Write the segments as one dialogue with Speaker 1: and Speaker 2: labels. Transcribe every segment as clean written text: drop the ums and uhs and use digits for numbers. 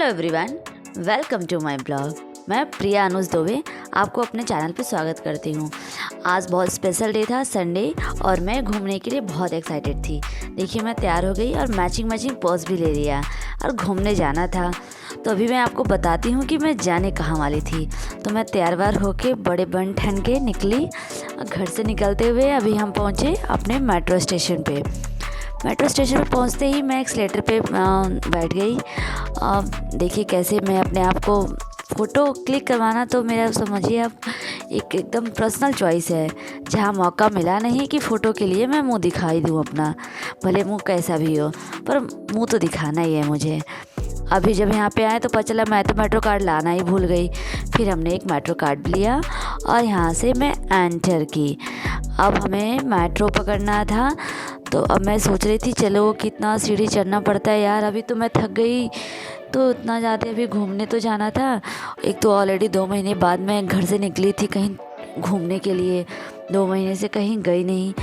Speaker 1: Everyone, welcome to my blog. मैं प्रिया अनुज दोवे आपको अपने चैनल पर स्वागत करती हूँ। आज बहुत स्पेशल डे था, संडे, और मैं घूमने के लिए बहुत एक्साइटेड थी। देखिए, मैं तैयार हो गई और मैचिंग पर्स भी ले लिया और घूमने जाना था। तो अभी मैं आपको बताती हूँ कि मैं जाने कहाँ वाली थी। तो मैं तैयार वार होके बड़े बन ठन के निकली। घर से निकलते हुए अभी हम पहुँचे अपने मेट्रो स्टेशन पे। मेट्रो स्टेशन पर पहुंचते ही मैं एक्सीलेटर पे बैठ गई। देखिए कैसे मैं अपने आप को फ़ोटो क्लिक करवाना तो मेरा समझिए आप एकदम पर्सनल चॉइस है। जहाँ मौका मिला नहीं कि फ़ोटो के लिए मैं मुंह दिखाई दूँ अपना, भले मुंह कैसा भी हो, पर मुंह तो दिखाना ही है मुझे। अभी जब यहाँ पे आए तो पता चला मैं तो मेट्रो कार्ड लाना ही भूल गई। फिर हमने एक मेट्रो कार्ड लिया और यहाँ से मैं एंटर की। अब हमें मेट्रो पकड़ना था। तो अब मैं सोच रही थी चलो कितना सीढ़ी चढ़ना पड़ता है यार, अभी तो मैं थक गई। तो इतना ज़्यादा अभी घूमने तो जाना था। एक तो ऑलरेडी 2 महीने बाद मैं घर से निकली थी कहीं घूमने के लिए। 2 महीने से कहीं गई नहीं,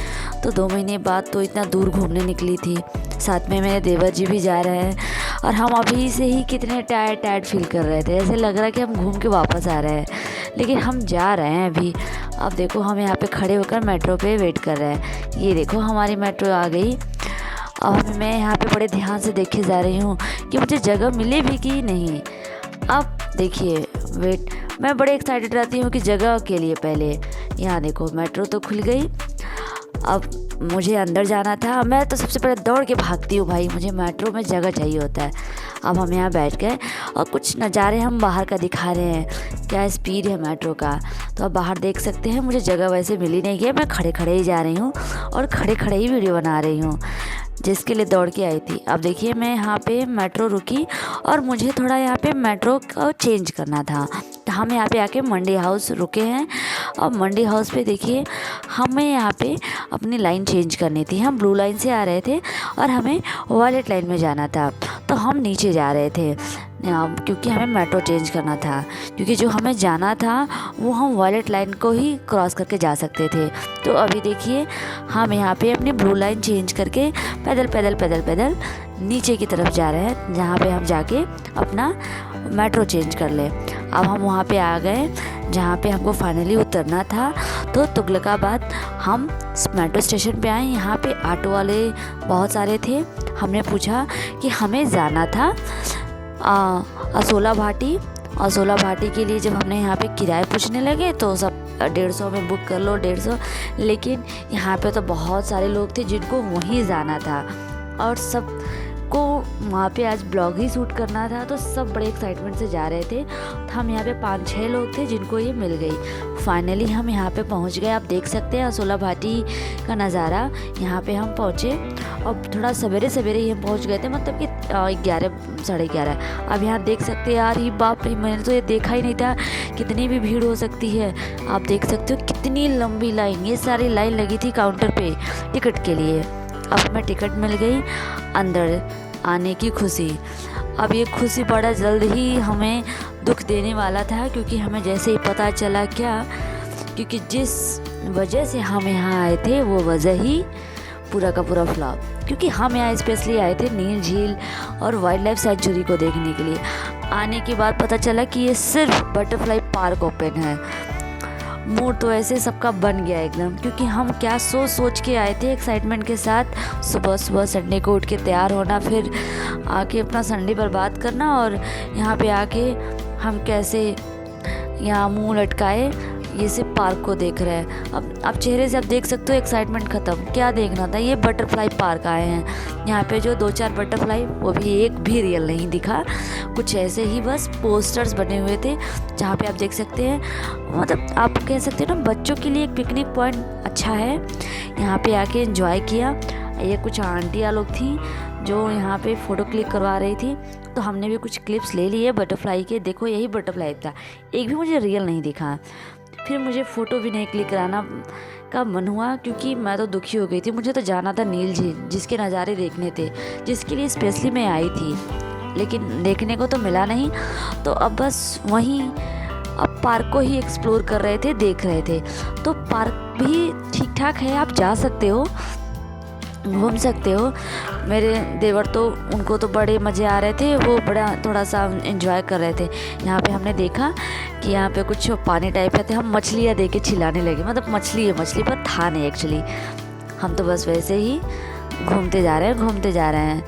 Speaker 1: तो 2 महीने बाद तो इतना दूर घूमने निकली थी। साथ में मेरे देवर जी भी जा रहे हैं और हम अभी से ही कितने टायर्ड फील कर रहे थे। ऐसे लग रहा है कि हम घूम के वापस आ रहे हैं, लेकिन हम जा रहे हैं अभी। अब देखो हम यहाँ पे खड़े होकर मेट्रो पे वेट कर रहे हैं। ये देखो हमारी मेट्रो आ गई। अब मैं यहाँ पे बड़े ध्यान से देखे जा रही हूँ कि मुझे जगह मिले भी कि नहीं। अब देखिए मैं बड़े एक्साइटेड रहती हूँ कि जगह के लिए। पहले यहाँ देखो मेट्रो तो खुल गई। अब मुझे अंदर जाना था। मैं तो सबसे पहले दौड़ के भागती हूँ, भाई मुझे मेट्रो में जगह चाहिए होता है। अब हम यहाँ बैठ गए और कुछ नज़ारे हम बाहर का दिखा रहे हैं, क्या स्पीड है मेट्रो का। तो अब बाहर देख सकते हैं। मुझे जगह वैसे मिली नहीं है, मैं खड़े खड़े ही जा रही हूँ और खड़े खड़े ही वीडियो बना रही हूँ, जिसके लिए दौड़ के आई थी। अब देखिए मैं यहाँ पे मेट्रो रुकी और मुझे थोड़ा यहाँ पे मेट्रो को चेंज करना था। तो हम यहाँ पे आके मंडी हाउस रुके हैं। और मंडी हाउस पे देखिए हमें यहाँ पे अपनी लाइन चेंज करनी थी। हम ब्लू लाइन से आ रहे थे और हमें वायलेट लाइन में जाना था। तो हम नीचे जा रहे थे क्योंकि हमें मेट्रो चेंज करना था, क्योंकि जो हमें जाना था वो हम वायलेट लाइन को ही क्रॉस करके जा सकते थे। तो अभी देखिए हम यहाँ पे अपनी ब्लू लाइन चेंज करके पैदल नीचे की तरफ जा रहे हैं, जहाँ पे हम जाके अपना मेट्रो चेंज कर ले। अब हम वहाँ पे आ गए जहाँ पे हमको फाइनली उतरना था। तो तुगलकाबाद हम मेट्रो स्टेशन पे आए। यहाँ पे ऑटो वाले बहुत सारे थे। हमने पूछा कि हमें जाना था असोला भाटी के लिए। जब हमने यहाँ पे किराए पूछने लगे तो सब 150 में बुक कर लो, 150। लेकिन यहाँ पे तो बहुत सारे लोग थे जिनको वहीं जाना था और सब को वहाँ पे आज ब्लॉग ही शूट करना था। तो सब बड़े एक्साइटमेंट से जा रहे थे। तो हम यहाँ पे 5-6 लोग थे जिनको ये मिल गई। फाइनली हम यहाँ पे पहुँच गए। आप देख सकते हैं असोला भाटी का नज़ारा। यहाँ पे हम पहुँचे और थोड़ा सवेरे ही हम पहुँच गए थे, मतलब कि 11 साढ़े 11। अब यहाँ देख सकते हैं यार, ये बाप रे, मैंने तो ये देखा ही नहीं था कितनी भी भीड़ हो सकती है। आप देख सकते हो कितनी लंबी लाइन, ये सारी लाइन लगी थी काउंटर पे टिकट के लिए। अब हमें टिकट मिल गई, अंदर आने की खुशी। अब ये खुशी बड़ा जल्द ही हमें दुख देने वाला था, क्योंकि हमें जैसे ही पता चला क्योंकि जिस वजह से हम यहाँ आए थे वो वजह ही पूरा का पूरा फ्लॉप। क्योंकि हम यहाँ स्पेशली आए थे नील झील और वाइल्ड लाइफ सेंचुरी को देखने के लिए। आने के बाद पता चला कि ये सिर्फ बटरफ्लाई पार्क ओपन है। मूड तो ऐसे सबका बन गया एकदम, क्योंकि हम क्या सोच के आए थे एक्साइटमेंट के साथ। सुबह संडे को उठ के तैयार होना, फिर आके अपना संडे बर्बाद करना, और यहाँ पे आके हम कैसे यहाँ मुंह लटकाए ये सिर्फ पार्क को देख रहे हैं। अब आप चेहरे से आप देख सकते हो एक्साइटमेंट ख़त्म। क्या देखना था, ये बटरफ्लाई पार्क आए हैं। यहाँ पे जो 2-4 बटरफ्लाई, वो भी एक भी रियल नहीं दिखा, कुछ ऐसे ही बस पोस्टर्स बने हुए थे। जहाँ पे आप देख सकते हैं, मतलब आप कह सकते हैं ना, बच्चों के लिए एक पिकनिक पॉइंट अच्छा है। यहाँ पे आके एंजॉय किया। ये कुछ आंटियाँ लोग थी जो यहाँ पे फ़ोटो क्लिक करवा रही थी, तो हमने भी कुछ क्लिप्स ले लिए बटरफ्लाई के। देखो यही बटरफ्लाई था, एक भी मुझे रियल नहीं दिखा। फिर मुझे फ़ोटो भी नहीं क्लिक कराना का मन हुआ, क्योंकि मैं तो दुखी हो गई थी। मुझे तो जाना था नील झील, जिसके नज़ारे देखने थे, जिसके लिए स्पेशली मैं आई थी, लेकिन देखने को तो मिला नहीं। तो अब बस वहीं अब पार्क को ही एक्सप्लोर कर रहे थे, देख रहे थे। तो पार्क भी ठीक ठाक है, आप जा सकते हो। घूम सकते हो। मेरे देवर तो उनको तो बड़े मज़े आ रहे थे, वो बड़ा थोड़ा सा एंजॉय कर रहे थे। यहाँ पे हमने देखा कि यहाँ पे कुछ पानी टाइप का थे, हम मछलियाँ देख के चिल्लाने लगे, मतलब मछली है, मछली पर था नहीं एक्चुअली। हम तो बस वैसे ही घूमते जा रहे हैं।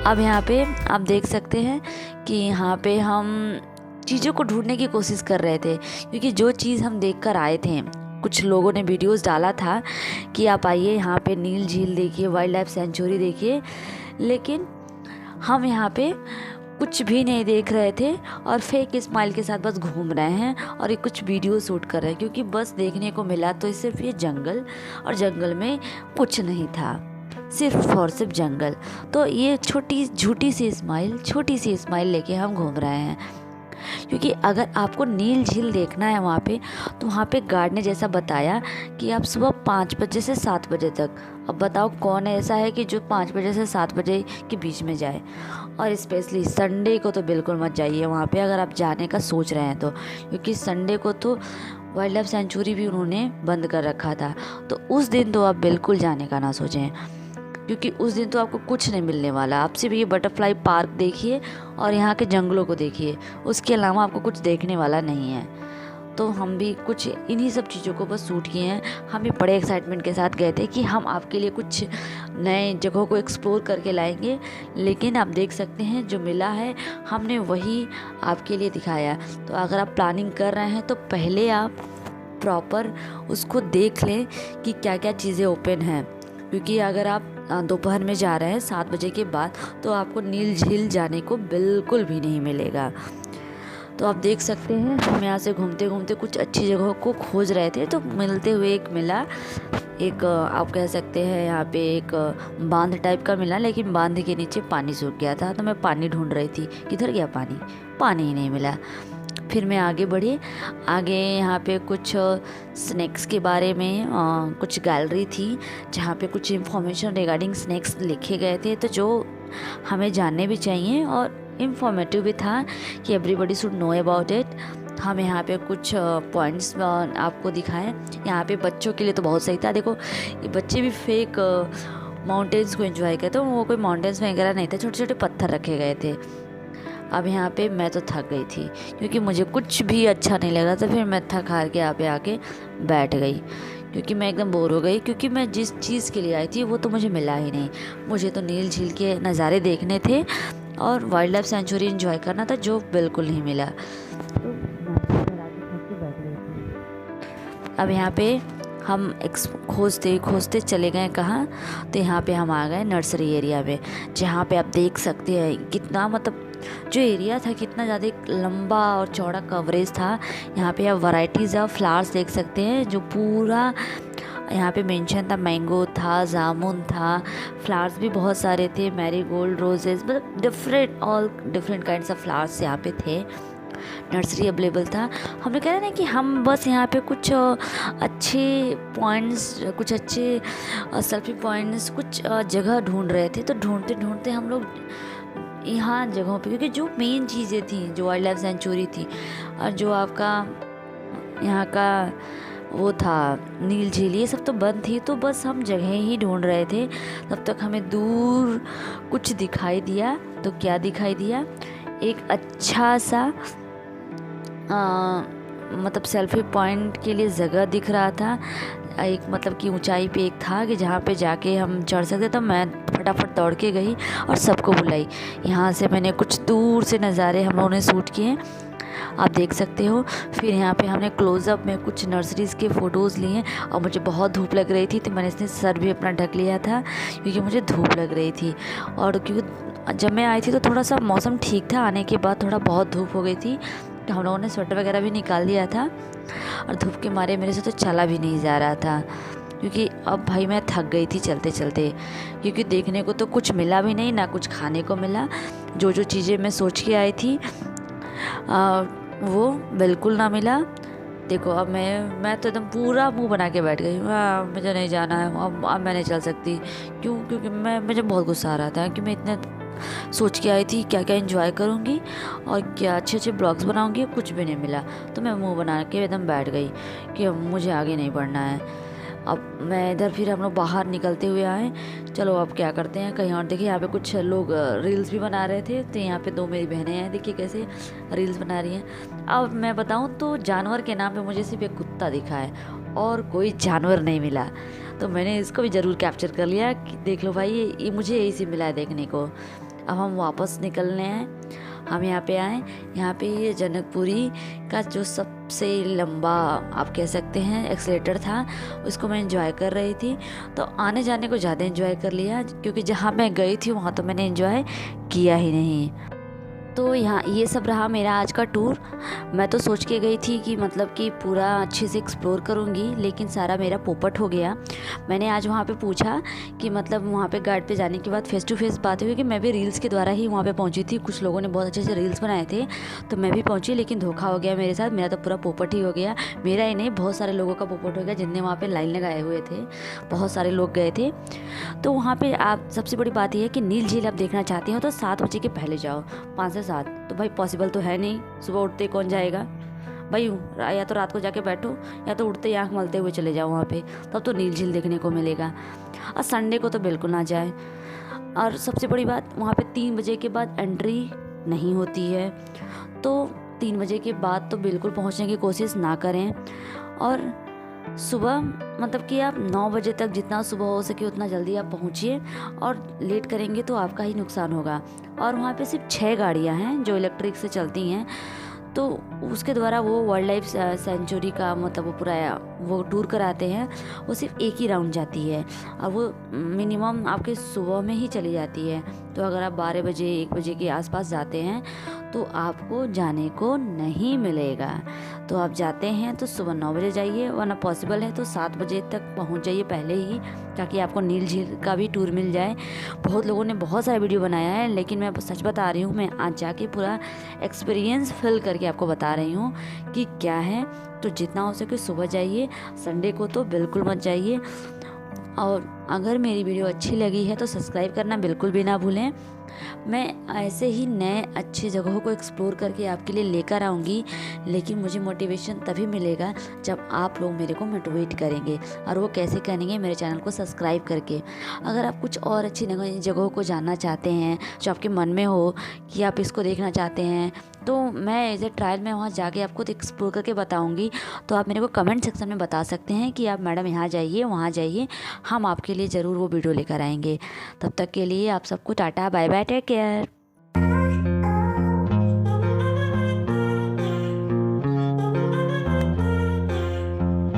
Speaker 1: अब यहाँ पे आप देख सकते हैं कि यहाँ पे हम चीज़ों को ढूंढने की कोशिश कर रहे थे, क्योंकि जो चीज़ हम देख कर आए थे, कुछ लोगों ने वीडियोस डाला था कि आप आइए यहाँ पे नील झील देखिए, वाइल्ड लाइफ सेंचुरी देखिए, लेकिन हम यहाँ पे कुछ भी नहीं देख रहे थे और फेक स्माइल के साथ बस घूम रहे हैं और एक कुछ वीडियो शूट कर रहे हैं, क्योंकि बस देखने को मिला तो सिर्फ ये जंगल, और जंगल में कुछ नहीं था, सिर्फ और सिर्फ जंगल। तो ये छोटी सी स्माइल लेके हम घूम रहे हैं, क्योंकि अगर आपको नील झील देखना है वहाँ पे, तो वहाँ पे गार्ड ने जैसा बताया कि आप सुबह 5 बजे से 7 बजे तक। अब बताओ कौन ऐसा है कि जो 5 बजे से 7 बजे के बीच में जाए। और स्पेशली संडे को तो बिल्कुल मत जाइए वहाँ पे, अगर आप जाने का सोच रहे हैं तो, क्योंकि संडे को तो वाइल्ड लाइफ सेंचुरी भी उन्होंने बंद कर रखा था। तो उस दिन तो आप बिल्कुल जाने का ना सोचें, क्योंकि उस दिन तो आपको कुछ नहीं मिलने वाला। आप सिर्फ ये बटरफ्लाई पार्क देखिए और यहाँ के जंगलों को देखिए, उसके अलावा आपको कुछ देखने वाला नहीं है। तो हम भी कुछ इन्हीं सब चीज़ों को बस शूट किए हैं। हम भी बड़े एक्साइटमेंट के साथ गए थे कि हम आपके लिए कुछ नए जगहों को एक्सप्लोर करके लाएंगे, लेकिन आप देख सकते हैं जो मिला है हमने वही आपके लिए दिखाया। तो अगर आप प्लानिंग कर रहे हैं तो पहले आप प्रॉपर उसको देख लें कि क्या क्या चीज़ें ओपन हैं, क्योंकि अगर आप दोपहर में जा रहे हैं 7 बजे के बाद, तो आपको नील झील जाने को बिल्कुल भी नहीं मिलेगा। तो आप देख सकते हैं हम यहाँ से घूमते घूमते कुछ अच्छी जगहों को खोज रहे थे, तो मिलते हुए एक मिला, एक आप कह सकते हैं यहाँ पे एक बांध टाइप का मिला, लेकिन बांध के नीचे पानी सूख गया था। तो मैं पानी ढूंढ रही थी, किधर गया पानी ही नहीं मिला। फिर मैं आगे बढ़ी, आगे यहाँ पे कुछ स्नैक्स के बारे में कुछ गैलरी थी जहाँ पे कुछ इन्फॉर्मेशन रिगार्डिंग स्नैक्स लिखे गए थे, तो जो हमें जानने भी चाहिए और इन्फॉर्मेटिव भी था कि everybody should know about it. हम यहाँ पे कुछ पॉइंट्स आपको दिखाएं। यहाँ पे बच्चों के लिए तो बहुत सही था। देखो ये बच्चे भी फेक माउंटेन्स को एंजॉय करते, वो कोई माउंटेन्स वगैरह नहीं थे, छोटे छोटे पत्थर रखे गए थे। अब यहाँ पे मैं तो थक गई थी, क्योंकि मुझे कुछ भी अच्छा नहीं लगा, तो फिर मैं थक हार के यहाँ पे आके बैठ गई, क्योंकि मैं एकदम बोर हो गई, क्योंकि मैं जिस चीज़ के लिए आई थी वो तो मुझे मिला ही नहीं। मुझे तो नील झील के नज़ारे देखने थे और वाइल्ड लाइफ सेंचुरी एंजॉय करना था, जो बिल्कुल नहीं मिला। तो अब यहाँ पे हम खोजते चले गए कहाँ, तो यहाँ पे हम आ गए नर्सरी एरिया में, जहाँ पे आप देख सकते हैं कितना, मतलब जो एरिया था कितना ज़्यादा लंबा और चौड़ा कवरेज था। यहाँ पे आप वैरायटीज़ ऑफ फ्लावर्स देख सकते हैं, जो पूरा यहाँ पे मेंशन था। मैंगो था, जामुन था, फ्लावर्स भी बहुत सारे थे, मैरीगोल्ड, रोजेस, मतलब डिफरेंट काइंड्स ऑफ फ्लावर्स यहाँ पे थे। नर्सरी अवेलेबल था। हमने कहा ना कि हम बस यहाँ पे कुछ अच्छे पॉइंट्स, कुछ अच्छे सेल्फी पॉइंट्स, कुछ जगह ढूंढ रहे थे। तो ढूंढते ढूंढते हम लोग यहाँ जगहों पे, क्योंकि जो मेन चीज़ें थी, जो वाइल्ड लाइफ सेंचुरी थी और जो आपका यहाँ का वो था नील झील, ये सब तो बंद थी। तो बस हम जगह ही ढूंढ रहे थे, तब तक हमें दूर कुछ दिखाई दिया। तो क्या दिखाई दिया, एक अच्छा सा मतलब सेल्फी पॉइंट के लिए जगह दिख रहा था। एक मतलब कि ऊंचाई पे एक था कि जहाँ पे जाके हम चढ़ सकते। तो मैं फटाफट दौड़ के गई और सबको बुलाई। यहाँ से मैंने कुछ दूर से नज़ारे हम लोगों ने शूट किए, आप देख सकते हो। फिर यहाँ पे हमने क्लोज़अप में कुछ नर्सरीज़ के फ़ोटोज़ लिए और मुझे बहुत धूप लग रही थी, तो मैंने इसने सर भी अपना ढक लिया था क्योंकि मुझे धूप लग रही थी। और क्योंकि जब मैं आई थी तो थोड़ा सा मौसम ठीक था, आने के बाद थोड़ा बहुत धूप हो गई थी, तो हम लोगों ने स्वेटर वगैरह भी निकाल दिया था और धूप के मारे मेरे से तो चला भी नहीं जा रहा था, क्योंकि अब भाई मैं थक गई थी चलते चलते, क्योंकि देखने को तो कुछ मिला भी नहीं, ना कुछ खाने को मिला। जो जो चीज़ें मैं सोच के आई थी वो बिल्कुल ना मिला। देखो अब मैं तो एकदम पूरा मुंह बना के बैठ गई, मुझे नहीं जाना है, अब मैं नहीं चल सकती। क्योंकि मुझे बहुत गुस्सा आ रहा था कि मैं इतने सोच के आई थी क्या क्या एंजॉय करूँगी और क्या अच्छे अच्छे ब्लॉग्स बनाऊँगी, कुछ भी नहीं मिला। तो मैं मुंह बना के एकदम बैठ गई कि अब मुझे आगे नहीं बढ़ना है। अब मैं इधर फिर हम लोग बाहर निकलते हुए आए। चलो अब क्या करते हैं कहीं और। देखिए यहाँ पे कुछ लोग रील्स भी बना रहे थे। तो यहाँ पे 2 मेरी बहनें हैं, देखिए कैसे रील्स बना रही हैं। अब मैं बताऊँ तो जानवर के नाम पे मुझे सिर्फ एक कुत्ता दिखा है और कोई जानवर नहीं मिला। तो मैंने इसको भी ज़रूर कैप्चर कर लिया कि देख लो भाई, ये मुझे यही से मिला है देखने को। अब हम वापस निकलने हैं। हम यहाँ पे आए। यहाँ पे ये जनकपुरी का जो सबसे लंबा आप कह सकते हैं एक्सीलेटर था, उसको मैं एंजॉय कर रही थी। तो आने जाने को ज़्यादा एंजॉय कर लिया, क्योंकि जहाँ मैं गई थी वहाँ तो मैंने एंजॉय किया ही नहीं। तो यहाँ ये सब रहा मेरा आज का टूर। मैं तो सोच के गई थी कि मतलब कि पूरा अच्छे से एक्सप्लोर करूँगी, लेकिन सारा मेरा पोपट हो गया। मैंने आज वहाँ पे पूछा कि मतलब वहाँ पे गाइड पे जाने के बाद फेस टू फेस बात हुई कि मैं भी रील्स के द्वारा ही वहाँ पे पहुँची थी। कुछ लोगों ने बहुत अच्छे से रील्स बनाए थे तो मैं भी पहुँची, लेकिन धोखा हो गया मेरे साथ। मेरा तो पूरा पोपट ही हो गया। मेरा ही नहीं, बहुत सारे लोगों का पोपट हो गया जिनने वहाँ पर लाइन लगाए हुए थे। बहुत सारे लोग गए थे। तो वहाँ पर आप सबसे बड़ी बात यह है कि नील झील आप देखना चाहते हो तो 7 बजे के पहले जाओ, 5 से 7। तो भाई पॉसिबल तो है नहीं, सुबह उठते कौन जाएगा भाई। या तो रात को जाके बैठो या तो उठते आँख मलते हुए चले जाओ वहाँ पे, तब तो नील झील देखने को मिलेगा। और संडे को तो बिल्कुल ना जाए। और सबसे बड़ी बात, वहाँ पे 3 बजे के बाद एंट्री नहीं होती है, तो 3 बजे के बाद तो बिल्कुल पहुँचने की कोशिश ना करें। और सुबह मतलब कि आप 9 बजे तक जितना सुबह हो सके उतना जल्दी आप पहुँचिए, और लेट करेंगे तो आपका ही नुकसान होगा। और वहाँ पे सिर्फ 6 गाड़ियाँ हैं जो इलेक्ट्रिक से चलती हैं, तो उसके द्वारा वो वाइल्ड लाइफ सेंचुरी का मतलब वो पूरा वो टूर कराते हैं। वो सिर्फ एक ही राउंड जाती है और वो मिनिमम आपके सुबह में ही चली जाती है। तो अगर आप 12 बजे 1 बजे के आसपास जाते हैं तो आपको जाने को नहीं मिलेगा। तो आप जाते हैं तो सुबह 9 बजे जाइए, वरना पॉसिबल है तो 7 बजे तक पहुंच जाइए पहले ही, ताकि आपको नील झील का भी टूर मिल जाए। बहुत लोगों ने बहुत सारा वीडियो बनाया है, लेकिन मैं सच बता रही हूँ, मैं आज जाके पूरा एक्सपीरियंस फिल करके आपको बता रही हूँ कि क्या है। तो जितना हो सके सुबह जाइए, संडे को तो बिल्कुल मत जाइए। और अगर मेरी वीडियो अच्छी लगी है तो सब्सक्राइब करना बिल्कुल भी ना भूलें। मैं ऐसे ही नए अच्छी जगहों को एक्सप्लोर करके आपके लिए लेकर आऊँगी, लेकिन मुझे मोटिवेशन तभी मिलेगा जब आप लोग मेरे को मोटिवेट करेंगे। और वो कैसे करेंगे? मेरे चैनल को सब्सक्राइब करके। अगर आप कुछ और अच्छी जगहों को जानना चाहते हैं जो आपके मन में हो कि आप इसको देखना चाहते हैं, तो मैं एज ए ट्रायल में वहाँ जाके आपको एक्सप्लोर करके बताऊँगी। तो आप मेरे को कमेंट सेक्शन में बता सकते हैं कि आप मैडम यहाँ जाइए, वहाँ जाइए, हम आपके लिए ज़रूर वो वीडियो लेकर आएंगे। तब तक के लिए आप सबको tata bye bye, take care.